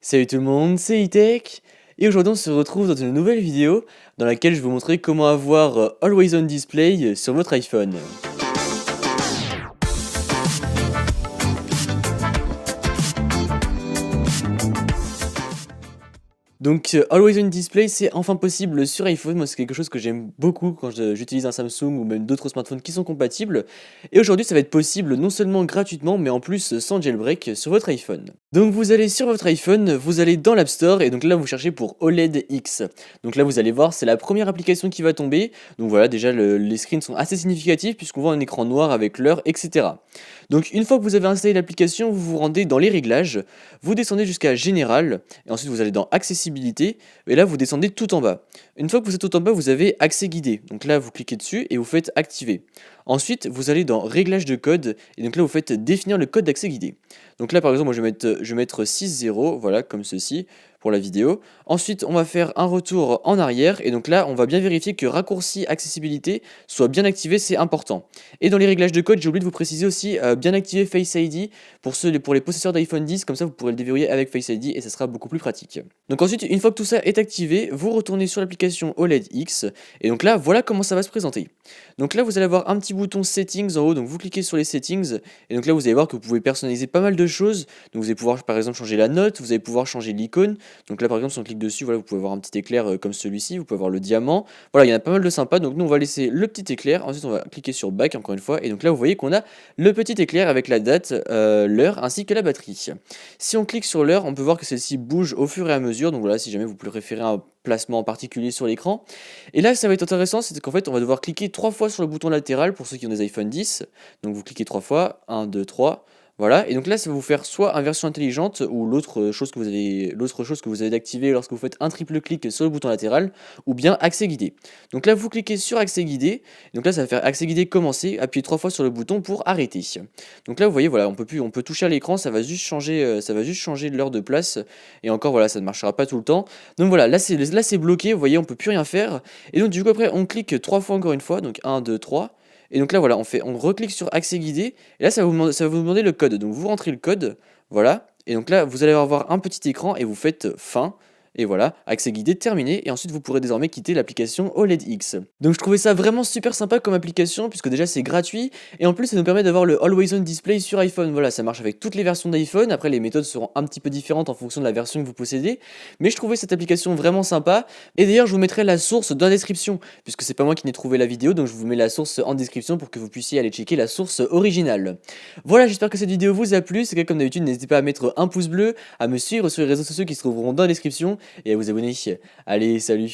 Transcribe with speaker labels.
Speaker 1: Salut tout le monde, c'est E-Tech et aujourd'hui on se retrouve dans une nouvelle vidéo dans laquelle je vais vous montrer comment avoir Always On Display sur votre iPhone. Donc Always On Display c'est enfin possible sur iPhone, moi c'est quelque chose que j'aime beaucoup quand j'utilise un Samsung ou même d'autres smartphones qui sont compatibles. Et aujourd'hui ça va être possible non seulement gratuitement mais en plus sans jailbreak sur votre iPhone. Donc vous allez sur votre iPhone, vous allez dans l'App Store et donc là vous cherchez pour OLED X. Donc là vous allez voir c'est la première application qui va tomber. Donc voilà déjà les screens sont assez significatifs puisqu'on voit un écran noir avec l'heure etc. Donc une fois que vous avez installé l'application vous vous rendez dans les réglages, vous descendez jusqu'à Général et ensuite vous allez dans Accessibilité et là vous descendez tout en bas. Une fois que vous êtes tout en bas vous avez Accès guidé. Donc là vous cliquez dessus et vous faites Activer. Ensuite vous allez dans Réglages de code et donc là vous faites définir le code d'accès guidé. Donc là par exemple moi je vais mettre 6.0 voilà comme ceci pour la vidéo. Ensuite on va faire un retour en arrière et donc là on va bien vérifier que raccourci accessibilité soit bien activé, c'est important. Et dans les réglages de code j'ai oublié de vous préciser aussi bien activer Face ID pour les possesseurs d'iPhone 10, comme ça vous pourrez le déverrouiller avec Face ID et ça sera beaucoup plus pratique. Donc ensuite une fois que tout ça est activé, vous retournez sur l'application OLED X et donc là voilà comment ça va se présenter. Donc là vous allez avoir un petit bouton settings en haut, donc vous cliquez sur les settings et donc là vous allez voir que vous pouvez personnaliser pas mal de choses. Donc vous allez pouvoir par exemple changer la note, vous allez pouvoir changer l'icône. Donc là par exemple si on clique dessus, voilà vous pouvez avoir un petit éclair comme celui-ci, vous pouvez avoir le diamant. Voilà il y en a pas mal de sympas, donc nous on va laisser le petit éclair, ensuite on va cliquer sur back encore une fois et donc là vous voyez qu'on a le petit éclair avec la date, l'heure ainsi que la batterie. Si on clique sur l'heure, on peut voir que celle-ci bouge au fur et à mesure, donc voilà si jamais vous préférez un placement en particulier sur l'écran. Et là ça va être intéressant, c'est qu'en fait on va devoir cliquer 3 fois sur le bouton latéral pour ceux qui ont des iPhone 10. Donc vous cliquez 3 fois, 1, 2, 3. Voilà, et donc là ça va vous faire soit inversion intelligente ou l'autre chose que vous avez d'activer lorsque vous faites un triple clic sur le bouton latéral, ou bien accès guidé. Donc là vous cliquez sur accès guidé, donc là ça va faire accès guidé commencer, appuyez 3 fois sur le bouton pour arrêter. Donc là vous voyez voilà, on peut toucher à l'écran, ça va juste changer l'heure de place, et encore voilà, ça ne marchera pas tout le temps. Donc voilà, là c'est bloqué, vous voyez, on peut plus rien faire. Et donc du coup après on clique 3 fois encore une fois, donc 1, 2, 3. Et donc là voilà, on reclique sur accès guidé et là ça va vous demander le code. Donc vous rentrez le code, voilà. Et donc là vous allez avoir un petit écran et vous faites fin. Et voilà, accès guidé terminé et ensuite vous pourrez désormais quitter l'application OLED X. Donc je trouvais ça vraiment super sympa comme application puisque déjà c'est gratuit et en plus ça nous permet d'avoir le Always On Display sur iPhone. Voilà, ça marche avec toutes les versions d'iPhone. Après les méthodes seront un petit peu différentes en fonction de la version que vous possédez, mais je trouvais cette application vraiment sympa. Et d'ailleurs je vous mettrai la source dans la description puisque c'est pas moi qui n'ai trouvé la vidéo, donc je vous mets la source en description pour que vous puissiez aller checker la source originale. Voilà, j'espère que cette vidéo vous a plu. C'est comme d'habitude, n'hésitez pas à mettre un pouce bleu, à me suivre sur les réseaux sociaux qui se trouveront dans la description et à vous abonner. Allez, salut!